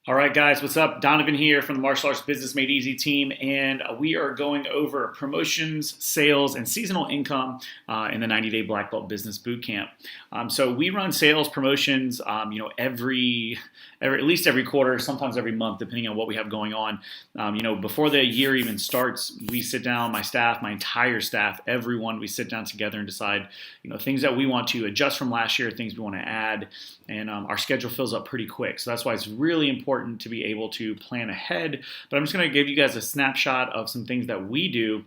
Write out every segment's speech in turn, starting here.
All right, guys, what's up? Donovan here from the Martial Arts Business Made Easy team, and we are going over promotions, sales, and seasonal income in the 90-day Black Belt Business Bootcamp. So we run sales promotions, every at least every quarter, sometimes every month, depending on what we have going on. Before the year even starts, we sit down, my staff, my entire staff, everyone, we sit down together and decide, things that we want to adjust from last year, things we want to add, and our schedule fills up pretty quick. So that's why it's really important to be able to plan ahead. But I'm just going to give you guys a snapshot of some things that we do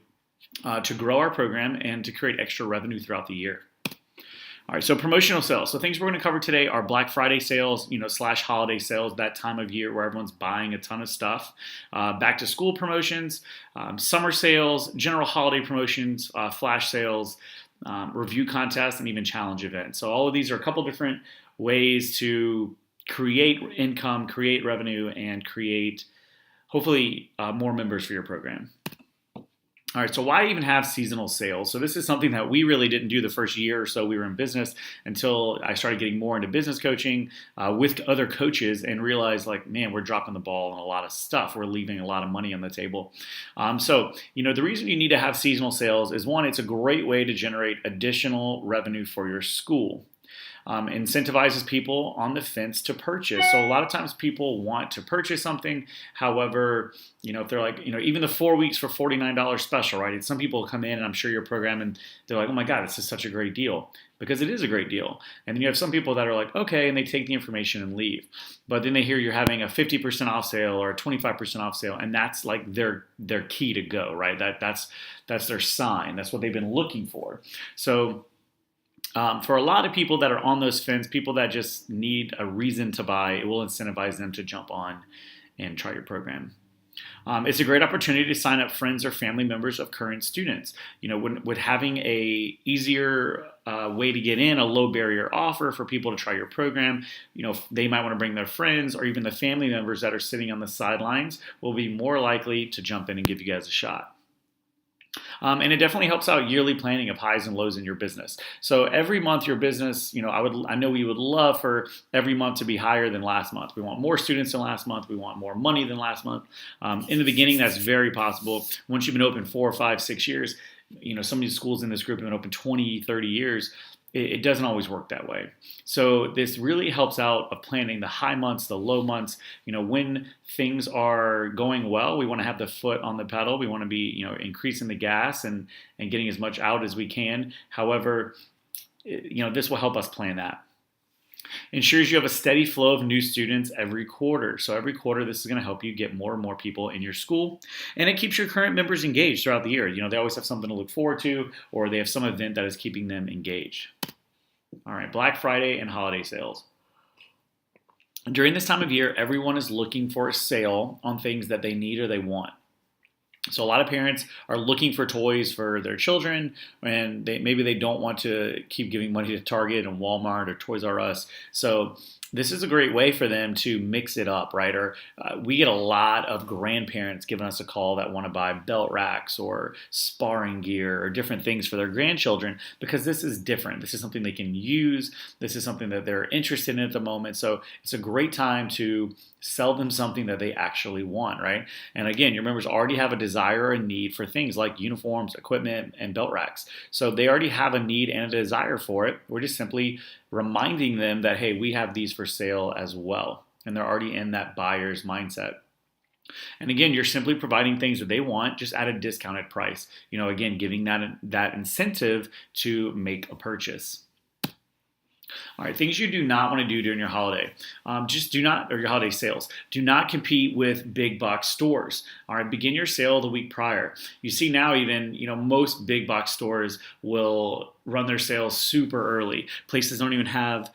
to grow our program and to create extra revenue throughout the year. All right, so promotional sales. So things we're going to cover today are Black Friday sales, / holiday sales, that time of year where everyone's buying a ton of stuff. Back to school promotions, summer sales, general holiday promotions, flash sales, review contests, and even challenge events. So all of these are a couple different ways to create income, create revenue, and create, hopefully, more members for your program. All right, so why even have seasonal sales? So this is something that we really didn't do the first year or so we were in business until I started getting more into business coaching with other coaches and realized we're dropping the ball on a lot of stuff. We're leaving a lot of money on the table. The reason you need to have seasonal sales is, one, it's a great way to generate additional revenue for your school. Incentivizes people on the fence to purchase. So a lot of times people want to purchase something. However, if they're even the 4 weeks for $49 special, right? Some people come in, and I'm sure your program, and they're like, oh my God, this is such a great deal, because it is a great deal. And then you have some people that are like, okay, and they take the information and leave. But then they hear you're having a 50% off sale or a 25% off sale, and that's like their key to go, right? That's their sign. That's what they've been looking for. So for a lot of people that are on those fence, people that just need a reason to buy, it will incentivize them to jump on and try your program. It's a great opportunity to sign up friends or family members of current students. With having a easier way to get in, a low barrier offer for people to try your program, they might want to bring their friends, or even the family members that are sitting on the sidelines will be more likely to jump in and give you guys a shot. And it definitely helps out yearly planning of highs and lows in your business. So every month your business, I know we would love for every month to be higher than last month. We want more students than last month. We want more money than last month. In the beginning, that's very possible. Once you've been open 4, 5, 6 years, some of these schools in this group have been open 20, 30 years. It doesn't always work that way. So this really helps out of planning the high months, the low months. When things are going well, we want to have the foot on the pedal. We want to be, increasing the gas and getting as much out as we can. However, this will help us plan that. Ensures you have a steady flow of new students every quarter. So every quarter, this is going to help you get more and more people in your school. And it keeps your current members engaged throughout the year. They always have something to look forward to, or they have some event that is keeping them engaged. All right, Black Friday and holiday sales. During this time of year, everyone is looking for a sale on things that they need or they want. So a lot of parents are looking for toys for their children, and maybe they don't want to keep giving money to Target and Walmart or Toys R Us. So this is a great way for them to mix it up, right? Or we get a lot of grandparents giving us a call that want to buy belt racks or sparring gear or different things for their grandchildren, because this is different. This is something they can use. This is something that they're interested in at the moment. So it's a great time to sell them something that they actually want, right? And again, your members already have a desire or a need for things like uniforms, equipment, and belt racks. So they already have a need and a desire for it. We're just simply reminding them that, hey, we have these for sale as well. And they're already in that buyer's mindset. And again, you're simply providing things that they want, just at a discounted price. Again, giving that incentive to make a purchase. All right, things you do not want to do during your holiday. Your holiday sales. Do not compete with big box stores. All right, begin your sale the week prior. You see now even, most big box stores will run their sales super early. Places don't even have,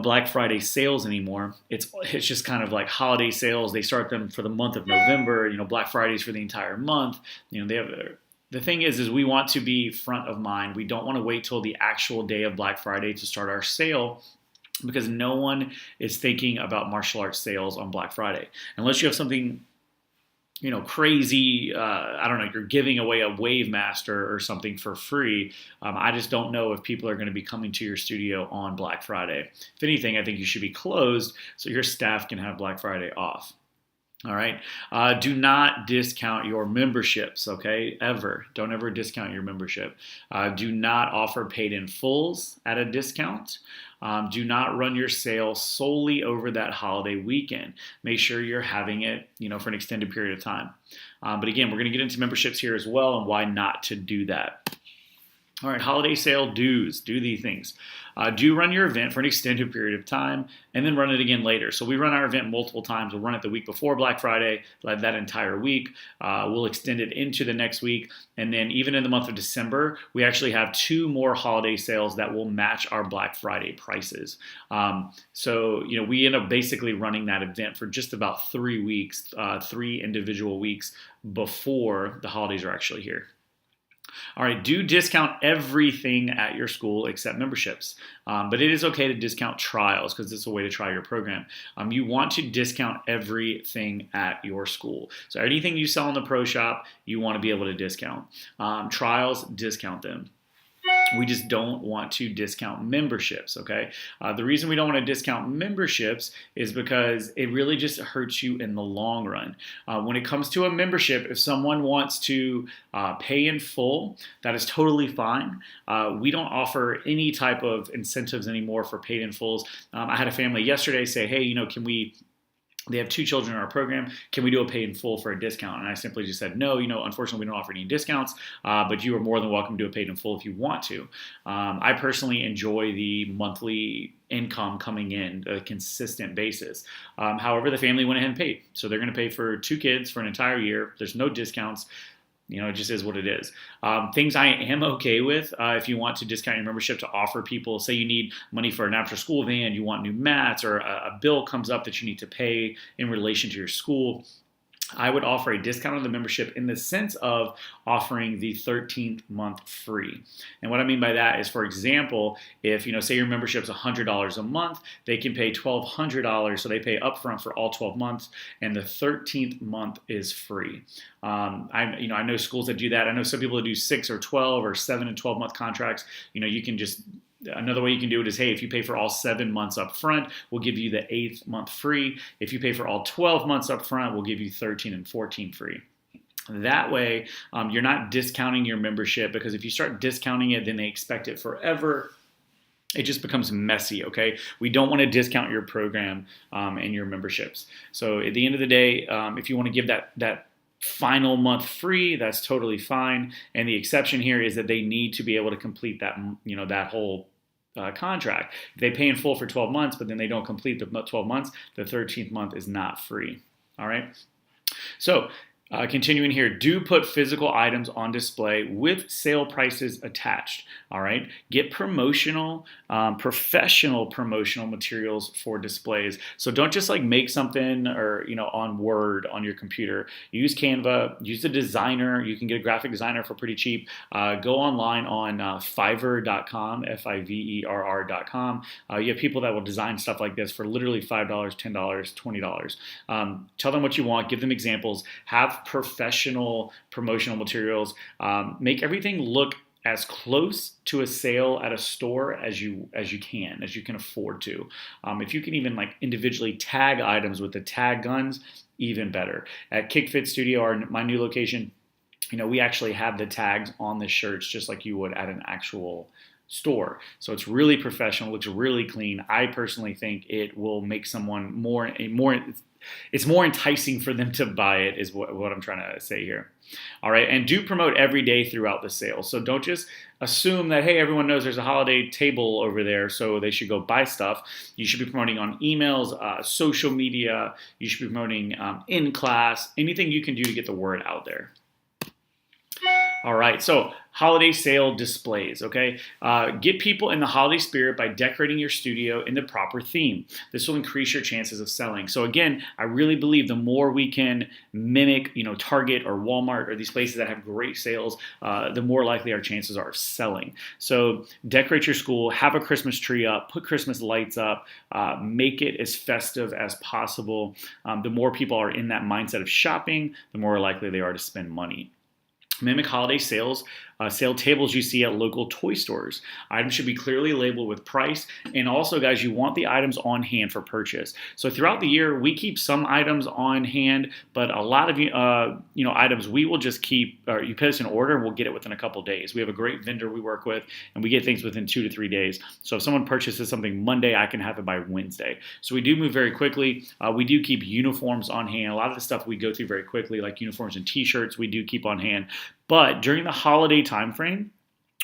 Black Friday sales anymore. It's just kind of like holiday sales. They start them for the month of November. Black Friday's for the entire month. They have The thing is we want to be front of mind. We don't want to wait till the actual day of Black Friday to start our sale, because no one is thinking about martial arts sales on Black Friday. Unless you have something crazy, I don't know, you're giving away a Wave Master or something for free. I just don't know if people are going to be coming to your studio on Black Friday. If anything, I think you should be closed so your staff can have Black Friday off. All right. Do not discount your memberships, okay? Ever. Don't ever discount your membership. Do not offer paid in fulls at a discount. Do not run your sale solely over that holiday weekend. Make sure you're having it, for an extended period of time. But again, we're going to get into memberships here as well and why not to do that. All right, holiday sale dues. Do these things. Do run your event for an extended period of time and then run it again later. So we run our event multiple times. We'll run it the week before Black Friday, like that entire week. We'll extend it into the next week. And then even in the month of December, we actually have 2 more holiday sales that will match our Black Friday prices. So we end up basically running that event for just about 3 weeks, 3 individual weeks before the holidays are actually here. All right, do discount everything at your school except memberships. But it is okay to discount trials because it's a way to try your program. You want to discount everything at your school. So anything you sell in the pro shop, you want to be able to discount. Trials, discount them. We just don't want to discount memberships, okay? The reason we don't want to discount memberships is because it really just hurts you in the long run. When it comes to a membership, if someone wants to pay in full, that is totally fine. We don't offer any type of incentives anymore for paid in fulls. I had a family yesterday say, hey, they have 2 children in our program. Can we do a pay in full for a discount? And I simply just said, no, unfortunately, we don't offer any discounts, but you are more than welcome to do a paid in full if you want to. I personally enjoy the monthly income coming in a consistent basis. However, the family went ahead and paid. So they're going to pay for 2 kids for an entire year. There's no discounts. It just is what it is. Things I am okay with, if you want to discount your membership to offer people, say you need money for an after school van, you want new mats, or a bill comes up that you need to pay in relation to your school, I would offer a discount on the membership in the sense of offering the 13th month free. And what I mean by that is, for example, if, say your membership's $100 a month, they can pay $1,200, so they pay upfront for all 12 months, and the 13th month is free. I know schools that do that. I know some people that do 6 or 12 or 7 and 12 month contracts. You can just Another way you can do it is, hey, if you pay for all 7 months up front, we'll give you the 8th month free. If you pay for all 12 months up front, we'll give you 13 and 14 free. That way, you're not discounting your membership, because if you start discounting it, then they expect it forever. It just becomes messy, okay? We don't want to discount your program and your memberships. So at the end of the day, if you want to give that final month free, that's totally fine. And the exception here is that they need to be able to complete that, that whole contract. If they pay in full for 12 months, but then they don't complete the 12 months, the 13th month is not free. All right. So continuing here, do put physical items on display with sale prices attached. All right. Get professional promotional materials for displays. So don't just make something or, on Word on your computer. Use Canva, use a designer. You can get a graphic designer for pretty cheap. Go online on Fiverr.com, Fiverr.com. You have people that will design stuff like this for literally $5, $10, $20. Tell them what you want. Give them examples. Have professional promotional materials. Make everything look as close to a sale at a store as you can afford to. If you can even individually tag items with the tag guns, even better. At KickFit Studio, my new location, we actually have the tags on the shirts just like you would at an actual store. So it's really professional, looks really clean. I personally think it will make someone it's more enticing for them to buy it, is what I'm trying to say here. All right, and do promote every day throughout the sale. So don't just assume that, hey, everyone knows there's a holiday table over there, so they should go buy stuff. You should be promoting on emails, social media. You should be promoting in class, anything you can do to get the word out there. All right, so holiday sale displays, okay? Get people in the holiday spirit by decorating your studio in the proper theme. This will increase your chances of selling. So again, I really believe the more we can mimic, Target or Walmart or these places that have great sales, the more likely our chances are of selling. So decorate your school, have a Christmas tree up, put Christmas lights up, make it as festive as possible. The more people are in that mindset of shopping, the more likely they are to spend money. Mimic holiday sales, sale tables you see at local toy stores. Items should be clearly labeled with price. And also, guys, you want the items on hand for purchase. So throughout the year, we keep some items on hand, but a lot of items we will just keep. You put us an order, and we'll get it within a couple days. We have a great vendor we work with, and we get things within 2 to 3 days. So if someone purchases something Monday, I can have it by Wednesday. So we do move very quickly. We do keep uniforms on hand. A lot of the stuff we go through very quickly, like uniforms and T-shirts, we do keep on hand. But during the holiday time frame,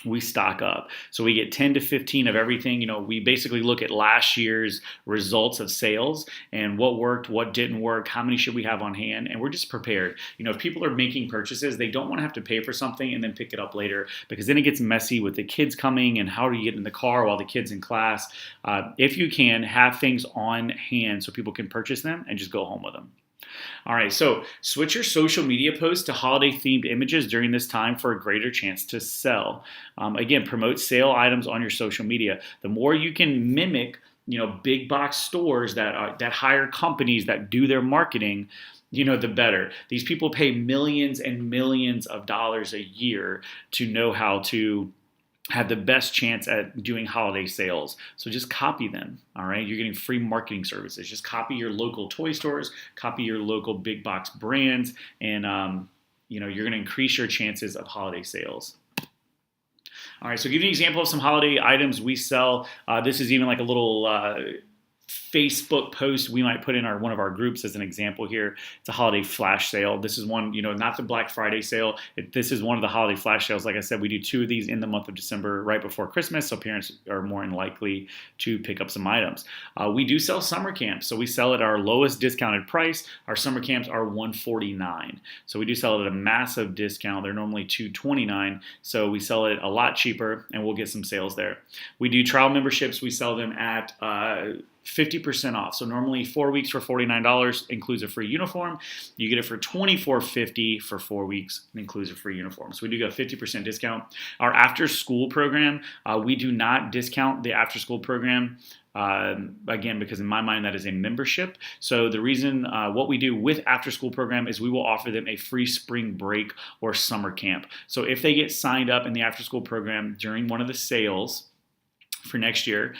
we stock up. So we get 10 to 15 of everything. We basically look at last year's results of sales and what worked, what didn't work, how many should we have on hand, and we're just prepared. If people are making purchases, they don't want to have to pay for something and then pick it up later, because then it gets messy with the kids coming and how do you get in the car while the kid's in class. If you can, have things on hand so people can purchase them and just go home with them. All right, so switch your social media posts to holiday-themed images during this time for a greater chance to sell. Again, promote sale items on your social media. The more you can mimic, big box stores that hire companies that do their marketing, the better. These people pay millions and millions of dollars a year to know how to have the best chance at doing holiday sales. So just copy them, all right? You're getting free marketing services. Just copy your local toy stores, copy your local big box brands, and you're going to increase your chances of holiday sales. All right, so give you an example of some holiday items we sell. This is even like a little Facebook post we might put in one of our groups as an example here. It's a holiday flash sale. This is one, not the Black Friday sale. This is one of the holiday flash sales. Like I said, we do 2 of these in the month of December right before Christmas, so parents are more than likely to pick up some items. We do sell summer camps, so we sell at our lowest discounted price. Our summer camps are $149, so we do sell it at a massive discount. They're normally $229, so we sell it a lot cheaper, and we'll get some sales there. We do trial memberships. We sell them at 50% off. So normally 4 weeks for $49 includes a free uniform. You get it for $24.50 for 4 weeks and includes a free uniform. So we do get a 50% discount. Our after school program, we do not discount the after school program. Again, because in my mind, that is a membership. So the reason what we do with after school program is we will offer them a free spring break or summer camp. So if they get signed up in the after school program during one of the sales for next year,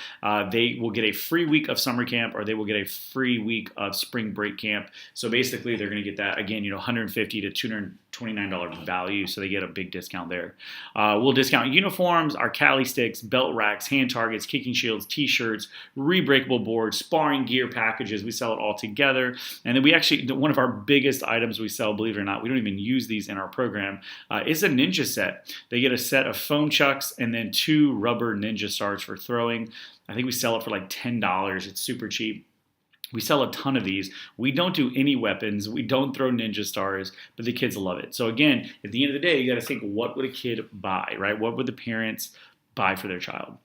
they will get a free week of summer camp, or they will get a free week of spring break camp. So basically, they're going to get that, again, $150 to $229 value, so they get a big discount there. We'll discount uniforms, our Cali sticks, belt racks, hand targets, kicking shields, T-shirts, rebreakable boards, sparring gear packages. We sell it all together. And then we actually, one of our biggest items we sell, believe it or not, we don't even use these in our program, is a ninja set. They get a set of foam chucks and then 2 rubber ninja stars for throwing. I think we sell it for like $10. It's super cheap. We sell a ton of these. We don't do any weapons. We don't throw ninja stars, but the kids love it. So again, at the end of the day, you got to think, what would a kid buy, right? What would the parents buy for their child?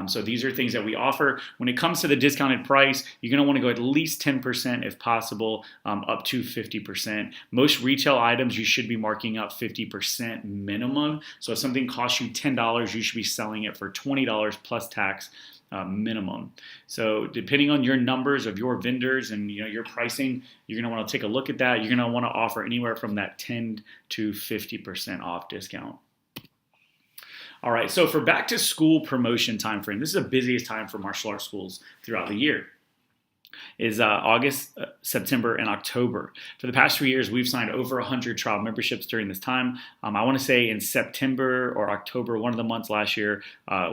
So these are things that we offer. When it comes to the discounted price, you're going to want to go at least 10% if possible, up to 50%. Most retail items, you should be marking up 50% minimum. So if something costs you $10, you should be selling it for $20 plus tax minimum. So depending on your numbers of your vendors and your pricing, you're going to want to take a look at that. You're going to want to offer anywhere from that 10 to 50% off discount. All right, so for back to school promotion time frame, this is the busiest time for martial arts schools throughout the year, is August, September, and October. For the past 3 years, we've signed over 100 trial memberships during this time. I want to say in September or October, one of the months last year,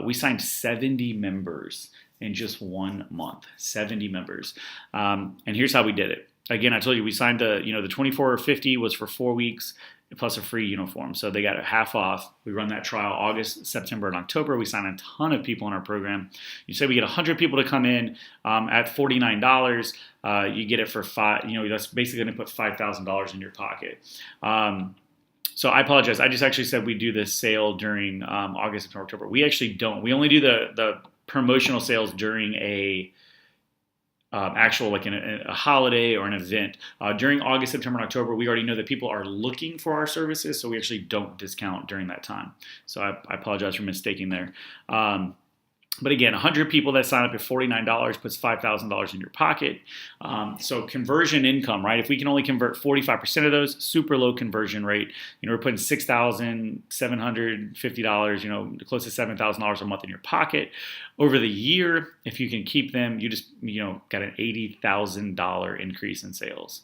we signed 70 members in just 1 month, 70 members. And here's how we did it. Again, I told you we signed the $24.50 was for 4 weeks plus a free uniform. So they got it half off. We run that trial August, September, and October. We sign a ton of people in our program. You say we get 100 people to come in at $49. You get it for $5. That's basically going to put $5,000 in your pocket. So I apologize. I just actually said we do this sale during August, September, October. We actually don't. We only do the promotional sales during a actual like a holiday or an event. During August, September, and October, we already know that people are looking for our services, so we actually don't discount during that time. So I apologize for mistaking there. But again, 100 people that sign up at $49 puts $5,000 in your pocket. So conversion income, right? If we can only convert 45% of those, super low conversion rate. We're putting $6,750, close to $7,000 a month in your pocket. Over the year, if you can keep them, you just, got an $80,000 increase in sales.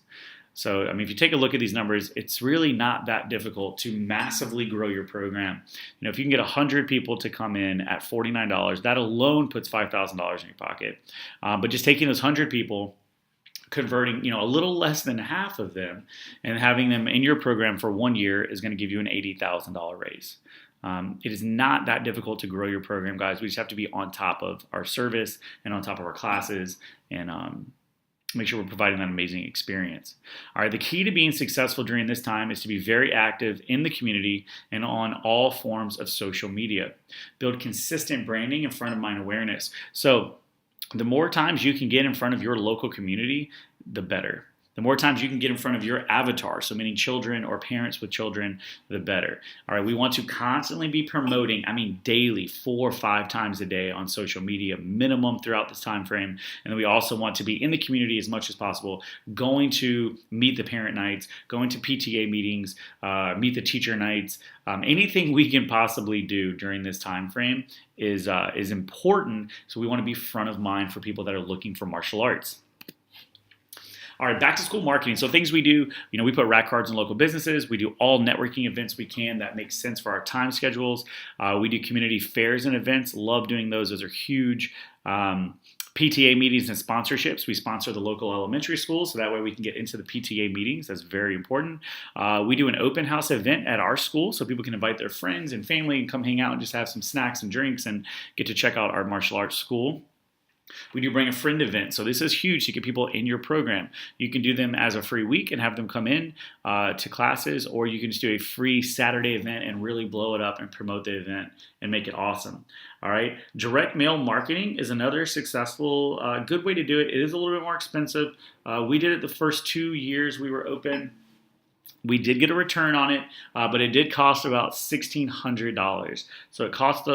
So, if you take a look at these numbers, it's really not that difficult to massively grow your program. If you can get 100 people to come in at $49, that alone puts $5,000 in your pocket. But just taking those 100 people, converting, a little less than half of them, and having them in your program for 1 year is going to give you an $80,000 raise. It is not that difficult to grow your program, guys. We just have to be on top of our service and on top of our classes and make sure we're providing that amazing experience. All right, the key to being successful during this time is to be very active in the community and on all forms of social media. Build consistent branding and front-of-mind awareness. So the more times you can get in front of your local community, the better. The more times you can get in front of your avatar, so meaning children or parents with children, the better. All right, we want to constantly be promoting, daily, 4 or 5 times a day on social media, minimum throughout this time frame. And then we also want to be in the community as much as possible, going to meet the parent nights, going to PTA meetings, meet the teacher nights. Anything we can possibly do during this time frame is important. So we want to be front of mind for people that are looking for martial arts. All right, back to school marketing. So things we do, we put rack cards in local businesses. We do all networking events we can that make sense for our time schedules. We do community fairs and events. Love doing those. Those are huge. PTA meetings and sponsorships. We sponsor the local elementary school, so that way we can get into the PTA meetings. That's very important. We do an open house event at our school, so people can invite their friends and family and come hang out and just have some snacks and drinks and get to check out our martial arts school. We do bring a friend event. So this is huge to get people in your program. You can do them as a free week and have them come in to classes, or you can just do a free Saturday event and really blow it up and promote the event and make it awesome. All right. Direct mail marketing is another successful, good way to do it. It is a little bit more expensive. We did it the first 2 years we were open. We did get a return on it, but it did cost about $1,600. So it cost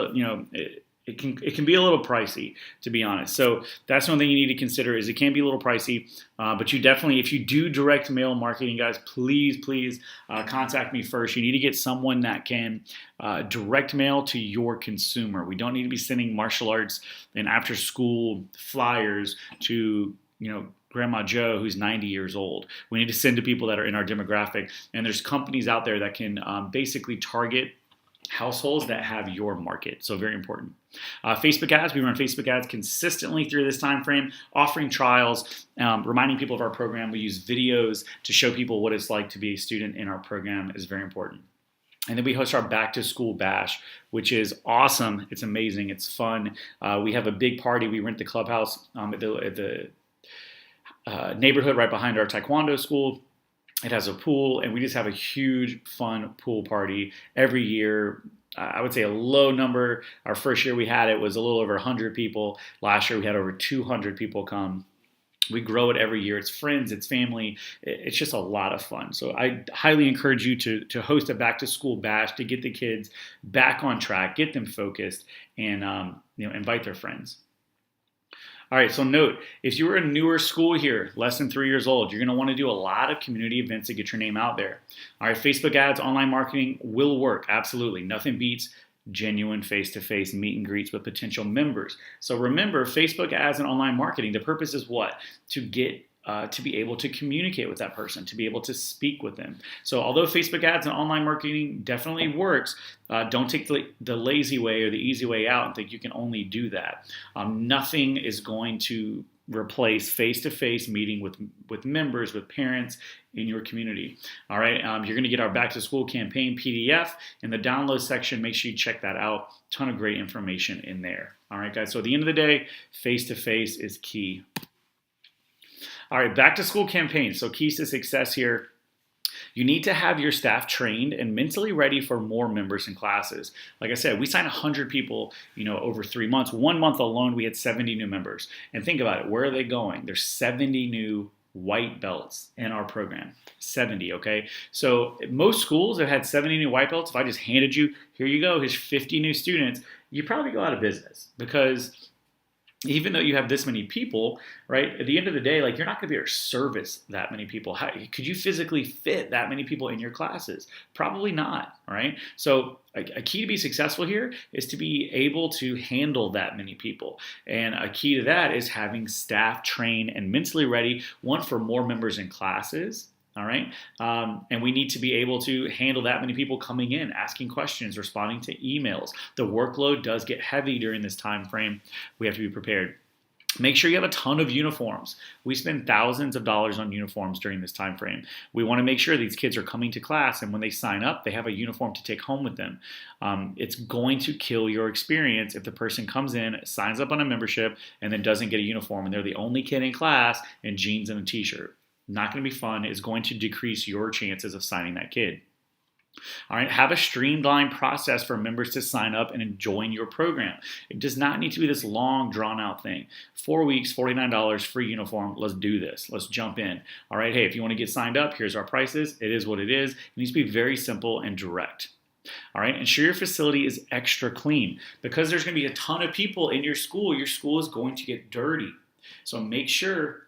It can be a little pricey, to be honest. So that's one thing you need to consider is it can be a little pricey, but you definitely, if you do direct mail marketing, guys, please contact me first. You need to get someone that can direct mail to your consumer. We don't need to be sending martial arts and after school flyers to, Grandma Joe, who's 90 years old. We need to send to people that are in our demographic. And there's companies out there that can basically target households that have your market. So very important. Facebook ads, we run Facebook ads consistently through this time frame, offering trials, reminding people of our program. We use videos to show people what it's like to be a student in our program is very important. And then we host our back to school bash, which is awesome. It's amazing. It's fun. We have a big party. We rent the clubhouse at the neighborhood right behind our taekwondo school. It has a pool, and we just have a huge, fun pool party every year. I would say a low number. Our first year we had it was a little over 100 people. Last year we had over 200 people come. We grow it every year. It's friends, it's family. It's just a lot of fun. So I highly encourage you to host a back-to-school bash to get the kids back on track, get them focused, and invite their friends. All right, so note, if you're a newer school here, less than 3 years old, you're going to want to do a lot of community events to get your name out there. All right, Facebook ads, online marketing will work, absolutely. Nothing beats genuine face-to-face meet and greets with potential members. So remember, Facebook ads and online marketing, the purpose is what? To get to be able to communicate with that person, to be able to speak with them. So although Facebook ads and online marketing definitely works, don't take the lazy way or the easy way out and think you can only do that. Nothing is going to replace face-to-face meeting with members, with parents in your community. All right, you're going to get our back to school campaign PDF in the download section. Make sure you check that out. Ton of great information in there. All right, guys. So at the end of the day, face-to-face is key. All right, back to school campaigns. So keys to success here. You need to have your staff trained and mentally ready for more members and classes. Like I said, we signed 100 people, over 3 months. 1 month alone, we had 70 new members. And think about it, where are they going? There's 70 new white belts in our program. 70, okay? So most schools have had 70 new white belts. If I just handed you, here you go, here's 50 new students, you'd probably go out of business, because even though you have this many people, right, at the end of the day, like, you're not going to be able to service that many people. Could you physically fit that many people in your classes? Probably not, right? So a key to be successful here is to be able to handle that many people. And a key to that is having staff trained and mentally ready, one, for more members in classes. All right. And we need to be able to handle that many people coming in, asking questions, responding to emails. The workload does get heavy during this time frame. We have to be prepared. Make sure you have a ton of uniforms. We spend thousands of dollars on uniforms during this time frame. We want to make sure these kids are coming to class, and when they sign up, they have a uniform to take home with them. It's going to kill your experience if the person comes in, signs up on a membership, and then doesn't get a uniform, and they're the only kid in class in jeans and a t-shirt. Not going to be fun. It's going to decrease your chances of signing that kid. All right, have a streamlined process for members to sign up and join your program. It does not need to be this long, drawn-out thing. 4 weeks, $49, free uniform. Let's do this. Let's jump in. All right, hey, if you want to get signed up, here's our prices. It is what it is. It needs to be very simple and direct. All right, ensure your facility is extra clean. Because there's going to be a ton of people in your school is going to get dirty. So make sure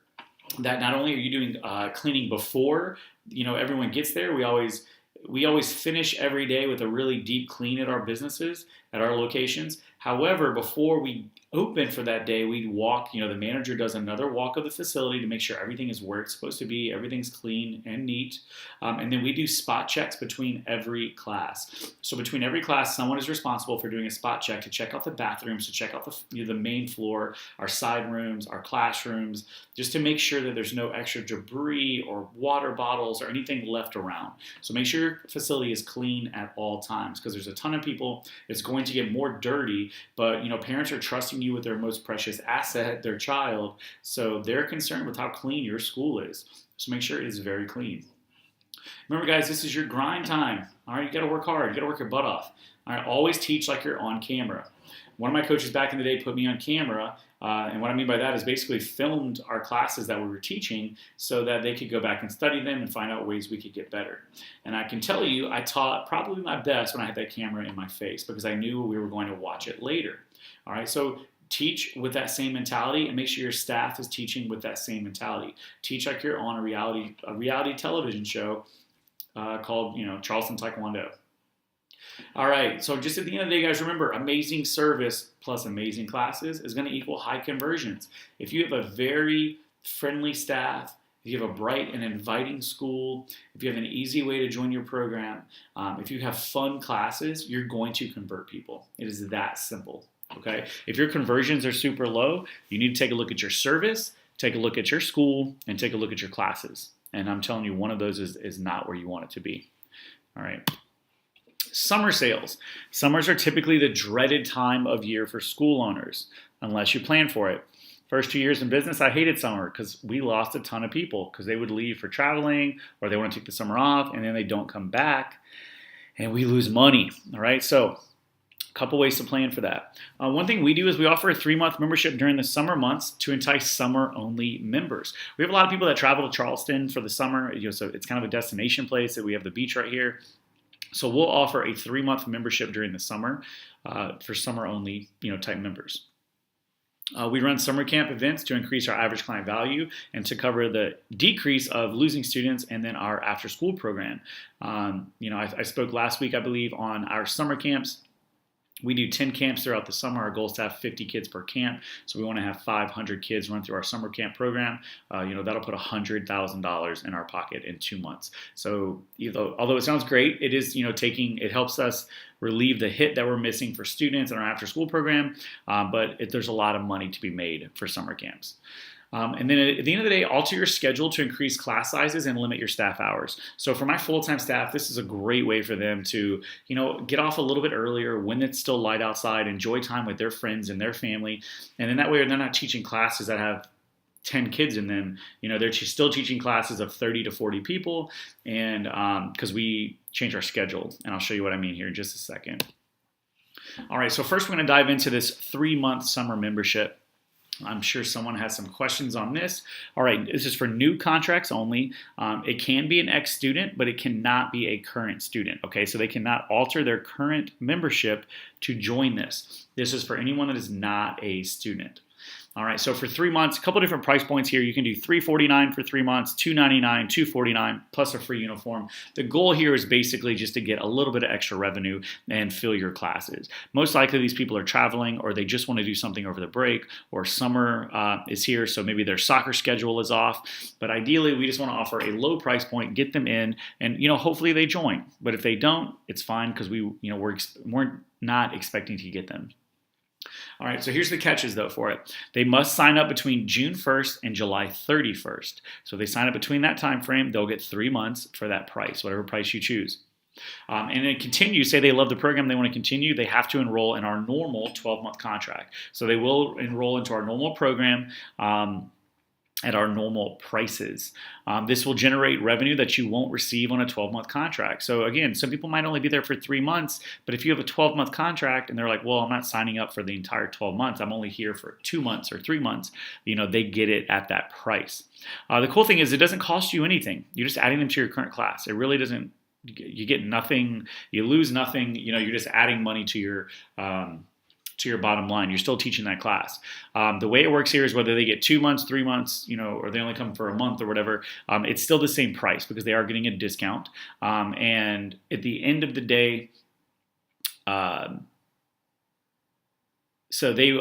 that not only are you doing cleaning before everyone gets there. We always finish every day with a really deep clean at our businesses, at our locations. However, before we open for that day, we walk, the manager does another walk of the facility to make sure everything is where it's supposed to be, everything's clean and neat. And then we do spot checks between every class. So between every class, someone is responsible for doing a spot check to check out the bathrooms, to check out the main floor, our side rooms, our classrooms, just to make sure that there's no extra debris or water bottles or anything left around. So make sure your facility is clean at all times, because there's a ton of people. It's going to get more dirty, but parents are trusting you with their most precious asset, their child, so they're concerned with how clean your school is. So make sure it is very clean. Remember, guys, this is your grind time. All right, you got to work hard. You got to work your butt off. All right, always teach like you're on camera. One of my coaches back in the day put me on camera, and what I mean by that is basically filmed our classes that we were teaching so that they could go back and study them and find out ways we could get better. And I can tell you, I taught probably my best when I had that camera in my face, because I knew we were going to watch it later. All right, so teach with that same mentality, and make sure your staff is teaching with that same mentality. Teach like you're on a reality television show called, Charleston Taekwondo. All right, so just at the end of the day, guys, remember, amazing service plus amazing classes is going to equal high conversions. If you have a very friendly staff, if you have a bright and inviting school, if you have an easy way to join your program, if you have fun classes, you're going to convert people. It is that simple, okay? If your conversions are super low, you need to take a look at your service, take a look at your school, and take a look at your classes. And I'm telling you, one of those is not where you want it to be. All right. Summer sales. Summers are typically the dreaded time of year for school owners, unless you plan for it. First 2 years in business, I hated summer because we lost a ton of people because they would leave for traveling, or they want to take the summer off and then they don't come back, and we lose money. All right, so a couple ways to plan for that. One thing we do is we offer a 3-month membership during the summer months to entice summer-only members. We have a lot of people that travel to Charleston for the summer, so it's kind of a destination place. That we have the beach right here. So we'll offer a 3-month membership during the summer for summer-only, type members. We run summer camp events to increase our average client value and to cover the decrease of losing students, and then our after-school program. I spoke last week, I believe, on our summer camps. We do 10 camps throughout the summer. Our goal is to have 50 kids per camp. So we want to have 500 kids run through our summer camp program. That'll put $100,000 in our pocket in 2 months. So although it sounds great, it is, it helps us relieve the hit that we're missing for students in our after school program. But there's a lot of money to be made for summer camps. And then at the end of the day, alter your schedule to increase class sizes and limit your staff hours. So for my full-time staff, this is a great way for them to, get off a little bit earlier when it's still light outside, enjoy time with their friends and their family. And then that way they're not teaching classes that have 10 kids in them, they're still teaching classes of 30 to 40 people, and because we change our schedule, and I'll show you what I mean here in just a second. All right, so first we're going to dive into this 3-month summer membership. I'm sure someone has some questions on this. All right, this is for new contracts only. It can be an ex-student, but it cannot be a current student, okay? So they cannot alter their current membership to join this. This is for anyone that is not a student. All right, so for 3 months, a couple different price points here. You can do $349 for 3 months, $299, $249, plus a free uniform. The goal here is basically just to get a little bit of extra revenue and fill your classes. Most likely these people are traveling, or they just want to do something over the break, or summer is here, so maybe their soccer schedule is off. But ideally, we just want to offer a low price point, get them in, and hopefully they join. But if they don't, it's fine, because we're not expecting to get them. All right, so here's the catches, though, for it. They must sign up between June 1st and July 31st. So if they sign up between that time frame, they'll get 3 months for that price, whatever price you choose. And then continue, say they love the program, they want to continue, they have to enroll in our normal 12-month contract. So they will enroll into our normal program at our normal prices. This will generate revenue that you won't receive on a 12-month contract. So again, some people might only be there for 3 months, but if you have a 12-month contract and they're like, well, I'm not signing up for the entire 12 months, I'm only here for 2 months or 3 months, they get it at that price. The cool thing is it doesn't cost you anything. You're just adding them to your current class. It really doesn't, you get nothing, you lose nothing, you're just adding money to your bottom line. You're still teaching that class. The way it works here is whether they get 2 months, 3 months, or they only come for a month or whatever, it's still the same price because they are getting a discount. And at the end of the day, so they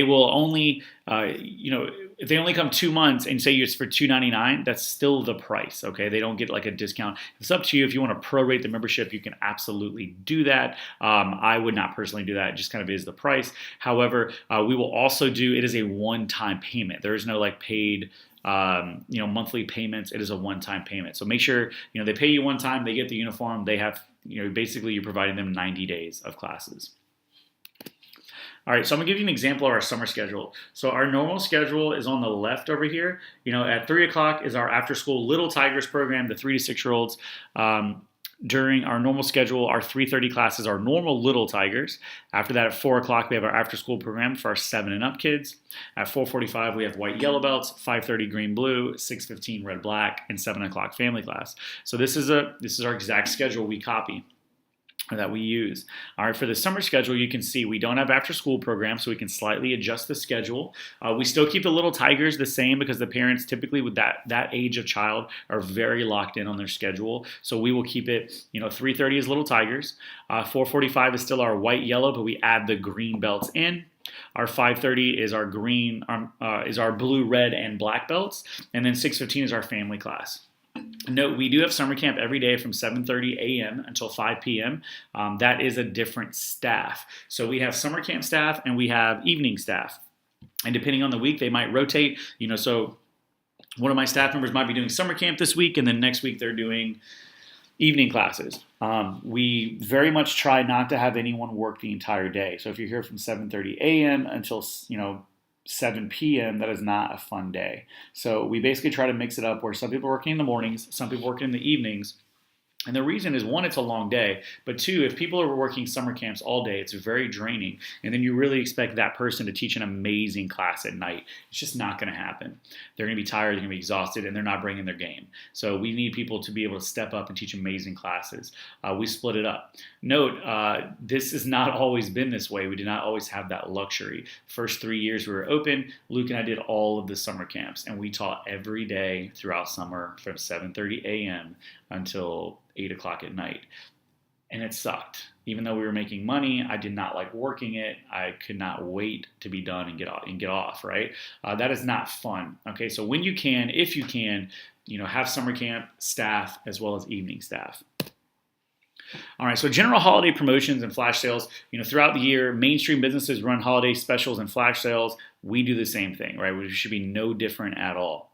will only, if they only come 2 months and say it's for $299, that's still the price, okay? They don't get like a discount. It's up to you. If you want to prorate the membership, you can absolutely do that. I would not personally do that. It just kind of is the price. However, we will also do, it is a one-time payment. There is no like paid monthly payments. It is a one-time payment. So make sure, they pay you one time, they get the uniform, they have, basically you're providing them 90 days of classes. All right, so I'm gonna give you an example of our summer schedule. So our normal schedule is on the left over here. At 3 o'clock is our after school Little Tigers program, the 3 to 6 year olds. During our normal schedule, our 3:30 classes are normal Little Tigers. After that, at 4 o'clock, we have our after school program for our 7 and up kids. At 4:45, we have white yellow belts, 5:30 green blue, 6:15 red black, and 7 o'clock family class. So this is our exact schedule we copy, that we use. All right, for the summer schedule, you can see we don't have after school programs, so we can slightly adjust the schedule. We still keep the Little Tigers the same because the parents typically with that age of child are very locked in on their schedule. So we will keep it, 3:30 is Little Tigers. 4:45 is still our white yellow, but we add the green belts in. Our 5:30 is our green, is our blue, red, and black belts. And then 6:15 is our family class. Note, we do have summer camp every day from 7:30 a.m. until 5 p.m. That is a different staff. So we have summer camp staff and we have evening staff. And depending on the week, they might rotate. So one of my staff members might be doing summer camp this week, and then next week they're doing evening classes. We very much try not to have anyone work the entire day. So if you're here from 7:30 a.m. until 7 p.m., that is not a fun day. So we basically try to mix it up where some people are working in the mornings, some people working in the evenings. And the reason is, one, it's a long day, but two, if people are working summer camps all day, it's very draining. And then you really expect that person to teach an amazing class at night. It's just not going to happen. They're going to be tired, they're going to be exhausted, and they're not bringing their game. So we need people to be able to step up and teach amazing classes. We split it up. Note, this has not always been this way. We did not always have that luxury. First 3 years we were open, Luke and I did all of the summer camps, and we taught every day throughout summer from 7:30 a.m. until 8 o'clock at night. And it sucked. Even though we were making money, I did not like working it. I could not wait to be done and get off, right? That is not fun. Okay, so when you can, if you can, have summer camp staff as well as evening staff. All right, so general holiday promotions and flash sales. Throughout the year, mainstream businesses run holiday specials and flash sales. We do the same thing, right? We should be no different at all.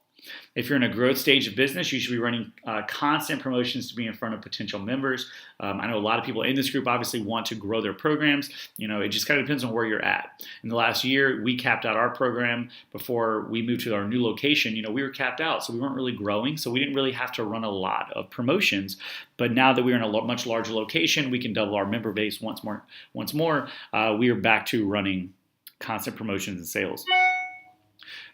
If you're in a growth stage of business, you should be running constant promotions to be in front of potential members. I know a lot of people in this group obviously want to grow their programs. It just kind of depends on where you're at. In the last year, we capped out our program before we moved to our new location. We were capped out, so we weren't really growing, so we didn't really have to run a lot of promotions. But now that we're in a much larger location, we can double our member base once more. We are back to running constant promotions and sales.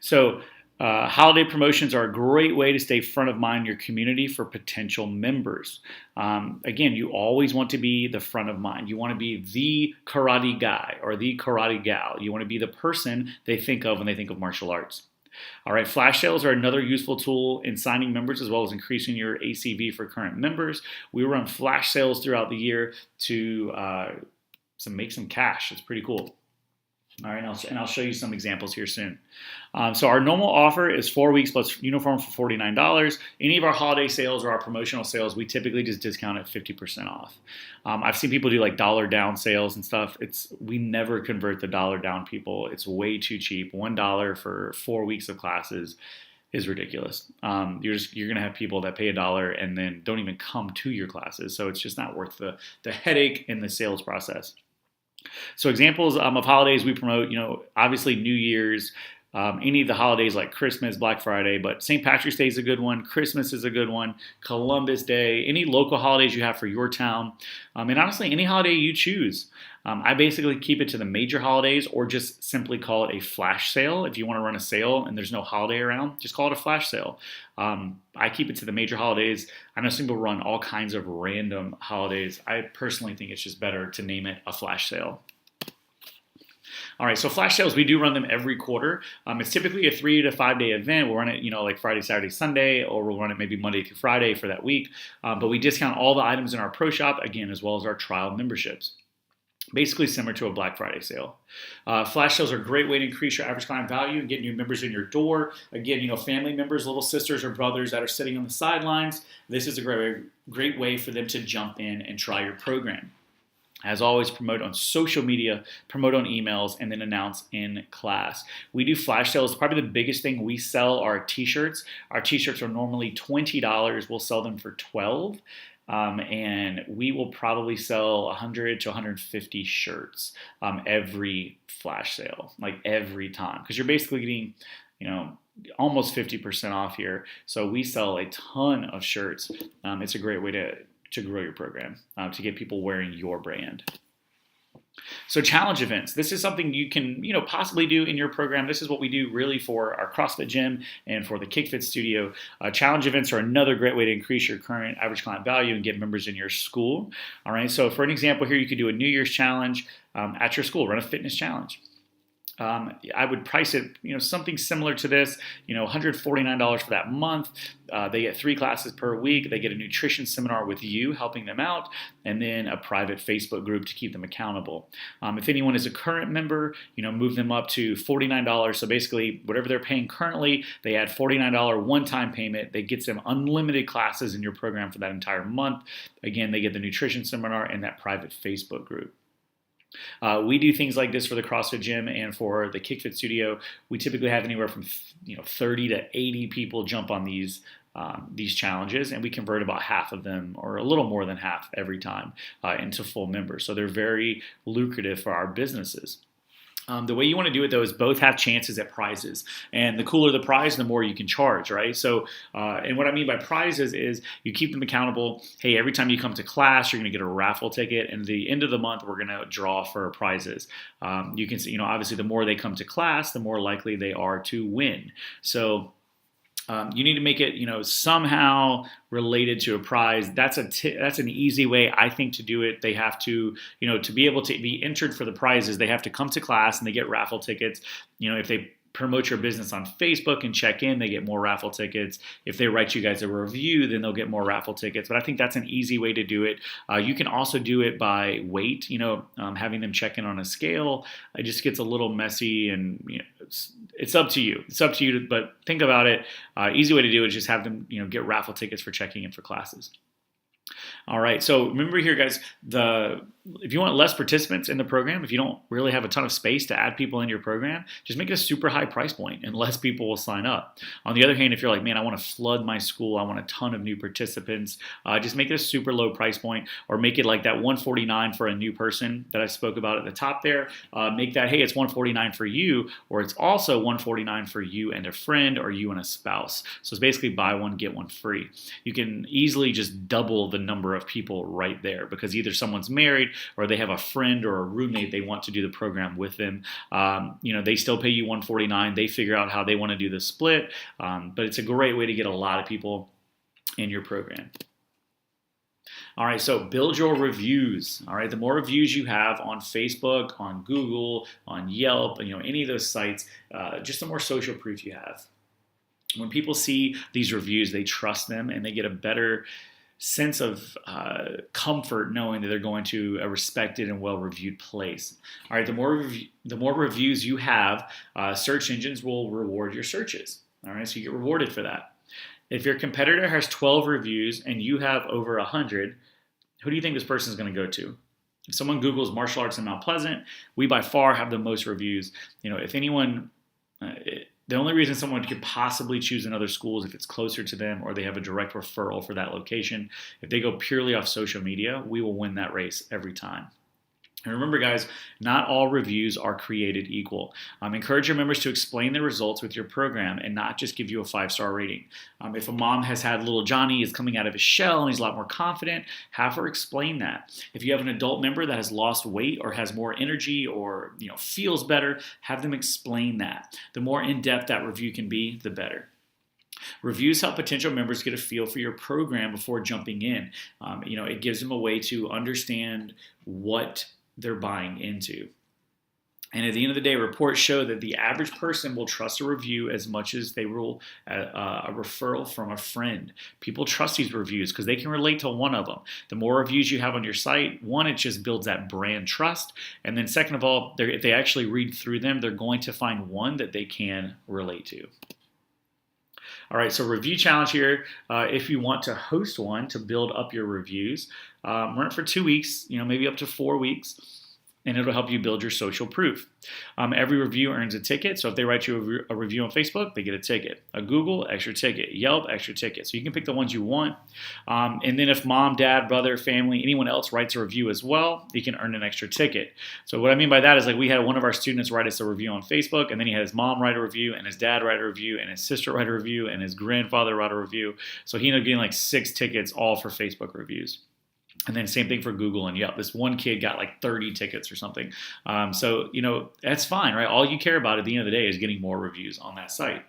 So holiday promotions are a great way to stay front of mind in your community for potential members. Again, you always want to be the front of mind. You want to be the karate guy or the karate gal. You want to be the person they think of when they think of martial arts. All right, flash sales are another useful tool in signing members as well as increasing your ACV for current members. We run flash sales throughout the year to make some cash. It's pretty cool. All right, and I'll show you some examples here soon. So our normal offer is 4 weeks plus uniform for $49. Any of our holiday sales or our promotional sales, we typically just discount at 50% off. I've seen people do like dollar down sales and stuff. We never convert the dollar down people. It's way too cheap. $1 for 4 weeks of classes is ridiculous. You're gonna have people that pay $1 and then don't even come to your classes. So it's just not worth the headache in the sales process. So examples of holidays we promote, obviously New Year's, any of the holidays like Christmas, Black Friday, but St. Patrick's Day is a good one. Christmas is a good one. Columbus Day, any local holidays you have for your town. And honestly, any holiday you choose. I basically keep it to the major holidays or just simply call it a flash sale. If you want to run a sale and there's no holiday around, just call it a flash sale. I keep it to the major holidays. I know some people run all kinds of random holidays. I personally think it's just better to name it a flash sale. All right, so flash sales, we do run them every quarter. It's typically a 3 to 5 day event. We'll run it, like Friday, Saturday, Sunday, or we'll run it maybe Monday through Friday for that week. But we discount all the items in our pro shop, again, as well as our trial memberships. Basically similar to a Black Friday sale. Flash sales are a great way to increase your average client value and get new members in your door. Again, family members, little sisters or brothers that are sitting on the sidelines, this is a great way for them to jump in and try your program. As always, promote on social media, promote on emails, and then announce in class. We do flash sales. Probably the biggest thing we sell are t-shirts. Our t-shirts are normally $20. We'll sell them for $12. And we will probably sell 100 to 150 shirts every flash sale, like every time. Because you're basically getting, almost 50% off here. So we sell a ton of shirts. It's a great way to grow your program, to get people wearing your brand. So challenge events. This is something you can, possibly do in your program. This is what we do really for our CrossFit gym and for the KickFit studio. Challenge events are another great way to increase your current average client value and get members in your school. All right. So for an example here, you could do a New Year's challenge at your school, run a fitness challenge. I would price it, something similar to this, $149 for that month. They get 3 classes per week. They get a nutrition seminar with you, helping them out, and then a private Facebook group to keep them accountable. If anyone is a current member, move them up to $49. So basically, whatever they're paying currently, they add $49 one-time payment. That gets them unlimited classes in your program for that entire month. Again, they get the nutrition seminar and that private Facebook group. We do things like this for the CrossFit gym and for the KickFit studio. We typically have anywhere from 30 to 80 people jump on these challenges, and we convert about half of them, or a little more than half every time, into full members. So they're very lucrative for our businesses. The way you want to do it, though, is both have chances at prizes. And the cooler the prize, the more you can charge, right? So, and what I mean by prizes is you keep them accountable. Hey, every time you come to class, you're going to get a raffle ticket. And at the end of the month, we're going to draw for prizes. You can see, obviously, the more they come to class, the more likely they are to win. So you need to make it, somehow related to a prize. That's an easy way, I think, to do it. They have to, to be able to be entered for the prizes, they have to come to class and they get raffle tickets. If they promote your business on Facebook and check in, they get more raffle tickets. If they write you guys a review, then they'll get more raffle tickets. But I think that's an easy way to do it. You can also do it by weight, having them check in on a scale. It just gets a little messy, and it's up to you. It's up to you, but think about it. Easy way to do it is just have them, get raffle tickets for checking in for classes. All right. So remember here, guys, if you want less participants in the program, if you don't really have a ton of space to add people in your program, just make it a super high price point and less people will sign up. On the other hand, if you're like, man, I want to flood my school, I want a ton of new participants, just make it a super low price point, or make it like that $149 for a new person that I spoke about at the top there. Make that, hey, it's $149 for you, or it's also $149 for you and a friend, or you and a spouse. So it's basically buy one, get one free. You can easily just double the number of people right there, because either someone's married or they have a friend or a roommate they want to do the program with them. They still pay you $149. They figure out how they want to do the split, but it's a great way to get a lot of people in your program. All right, so build your reviews. All right, the more reviews you have on Facebook, on Google, on Yelp, any of those sites, just the more social proof you have. When people see these reviews, they trust them and they get a better sense of comfort knowing that they're going to a respected and well-reviewed place. All right, the more reviews you have, search engines will reward your searches. All right, so you get rewarded for that. If your competitor has 12 reviews and you have over 100, who do you think this person is going to go to? If someone Googles martial arts in Mount Pleasant, we by far have the most reviews. If anyone, the only reason someone could possibly choose another school is if it's closer to them or they have a direct referral for that location. If they go purely off social media, we will win that race every time. And remember, guys, not all reviews are created equal. Encourage your members to explain the results with your program and not just give you a 5-star rating. If a mom has had little Johnny is coming out of his shell and he's a lot more confident, have her explain that. If you have an adult member that has lost weight or has more energy or feels better, have them explain that. The more in-depth that review can be, the better. Reviews help potential members get a feel for your program before jumping in. It gives them a way to understand what they're buying into. And at the end of the day, reports show that the average person will trust a review as much as they will a referral from a friend. People trust these reviews because they can relate to one of them. The more reviews you have on your site, one, it just builds that brand trust. And then second of all, if they actually read through them, they're going to find one that they can relate to. All right, so review challenge here. If you want to host one to build up your reviews, run it for 2 weeks, maybe up to 4 weeks, and it'll help you build your social proof. Every review earns a ticket. So if they write you a review on Facebook, they get a ticket. A Google, extra ticket. Yelp, extra ticket. So you can pick the ones you want. And then if mom, dad, brother, family, anyone else writes a review as well, you can earn an extra ticket. So what I mean by that is, like, we had one of our students write us a review on Facebook, and then he had his mom write a review, and his dad write a review, and his sister write a review, and his grandfather write a review. So he ended up getting like 6 tickets all for Facebook reviews. And then same thing for Google and Yelp. This one kid got like 30 tickets or something. So that's fine, right? All you care about at the end of the day is getting more reviews on that site.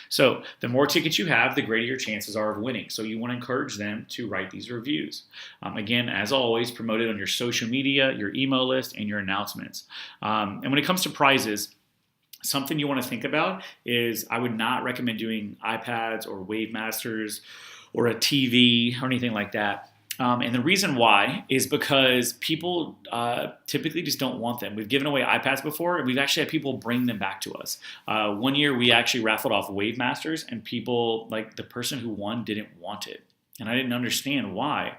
So the more tickets you have, the greater your chances are of winning. So you want to encourage them to write these reviews. Again, as always, promote it on your social media, your email list, and your announcements. And when it comes to prizes, something you want to think about is I would not recommend doing iPads or Wave Masters or a TV or anything like that. And the reason why is because people typically just don't want them. We've given away iPads before, and we've actually had people bring them back to us. One year, we actually raffled off Wave Masters, and people, like the person who won, didn't want it. And I didn't understand why.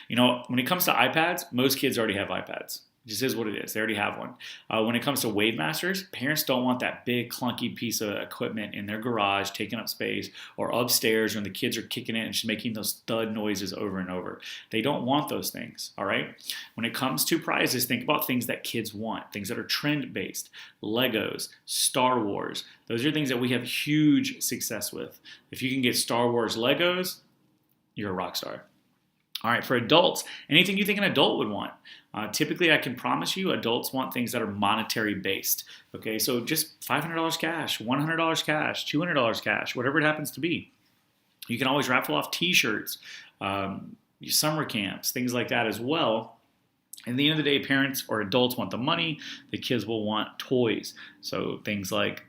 When it comes to iPads, most kids already have iPads. It just is what it is. They already have one. When it comes to Wave Masters, parents don't want that big clunky piece of equipment in their garage taking up space, or upstairs when the kids are kicking it and just making those thud noises over and over. They don't want those things, all right? When it comes to prizes, think about things that kids want, things that are trend-based, Legos, Star Wars. Those are things that we have huge success with. If you can get Star Wars Legos, you're a rock star. All right, for adults, anything you think an adult would want. Typically, I can promise you adults want things that are monetary based. Okay, so just $500 cash, $100 cash, $200 cash, whatever it happens to be. You can always raffle off t-shirts, summer camps, things like that as well. At the end of the day, parents or adults want the money. The kids will want toys. So things like,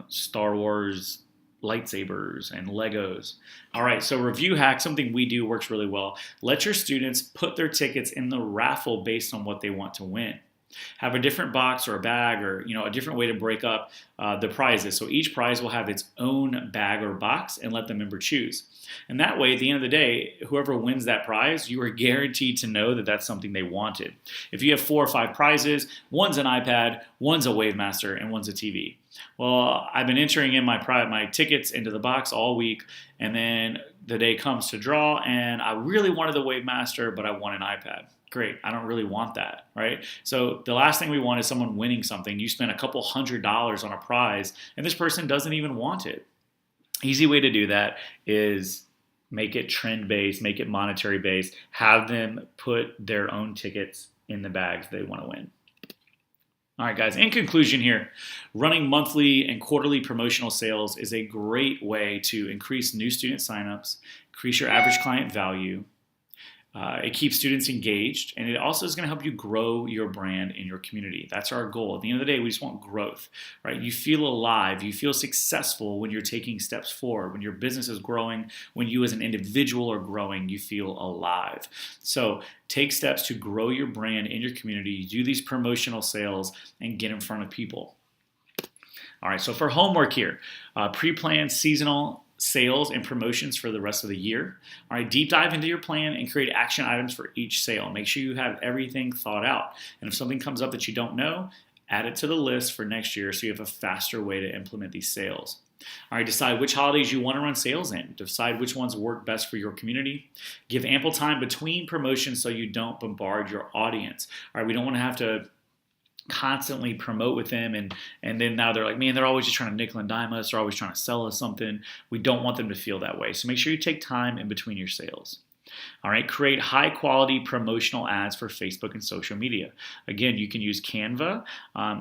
Star Wars lightsabers and Legos. All right, so review hack, something we do works really well. Let your students put their tickets in the raffle based on what they want to win. Have a different box or a bag or a different way to break up the prizes. So each prize will have its own bag or box and let the member choose. And that way, at the end of the day, whoever wins that prize, you are guaranteed to know that that's something they wanted. If you have 4 or 5 prizes, one's an iPad, one's a Wavemaster, and one's a TV. Well, I've been entering in my tickets into the box all week, and then the day comes to draw, and I really wanted the Wavemaster, but I want an iPad. Great, I don't really want that, right? So the last thing we want is someone winning something. You spend a couple $100s on a prize, and this person doesn't even want it. Easy way to do that is make it trend-based, make it monetary-based, have them put their own tickets in the bags they want to win. All right, guys, in conclusion here, running monthly and quarterly promotional sales is a great way to increase new student signups, increase your average client value. It keeps students engaged, and it also is going to help you grow your brand in your community. That's our goal. At the end of the day, we just want growth, right? You feel alive. You feel successful when you're taking steps forward, when your business is growing, when you as an individual are growing, you feel alive. So take steps to grow your brand in your community, do these promotional sales, and get in front of people. All right, so for homework here, pre-planned seasonal sales and promotions for the rest of the year. All right, deep dive into your plan and create action items for each sale. Make sure you have everything thought out. And if something comes up that you don't know, add it to the list for next year so you have a faster way to implement these sales. All right, decide which holidays you want to run sales in. Decide which ones work best for your community. Give ample time between promotions so you don't bombard your audience. All right, we don't want to have to constantly promote with them and then now they're like, man, they're always just trying to nickel and dime us, they're always trying to sell us something. We don't want them to feel that way. So make sure you take time in between your sales. All right, create high quality promotional ads for Facebook and social media. Again, you can use Canva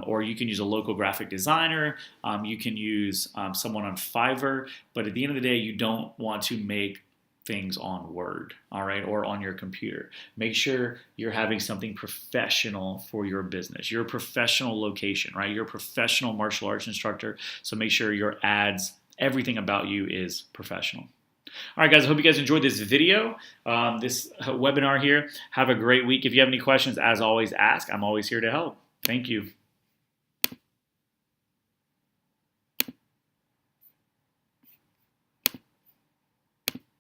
or you can use a local graphic designer. You can use someone on Fiverr, but at the end of the day, you don't want to make things on Word, all right, or on your computer. Make sure you're having something professional for your business. You're a professional location, right? You're a professional martial arts instructor, so make sure your ads, everything about you is professional. All right, guys, I hope you guys enjoyed this video, this webinar here. Have a great week. If you have any questions, as always, ask. I'm always here to help. Thank you.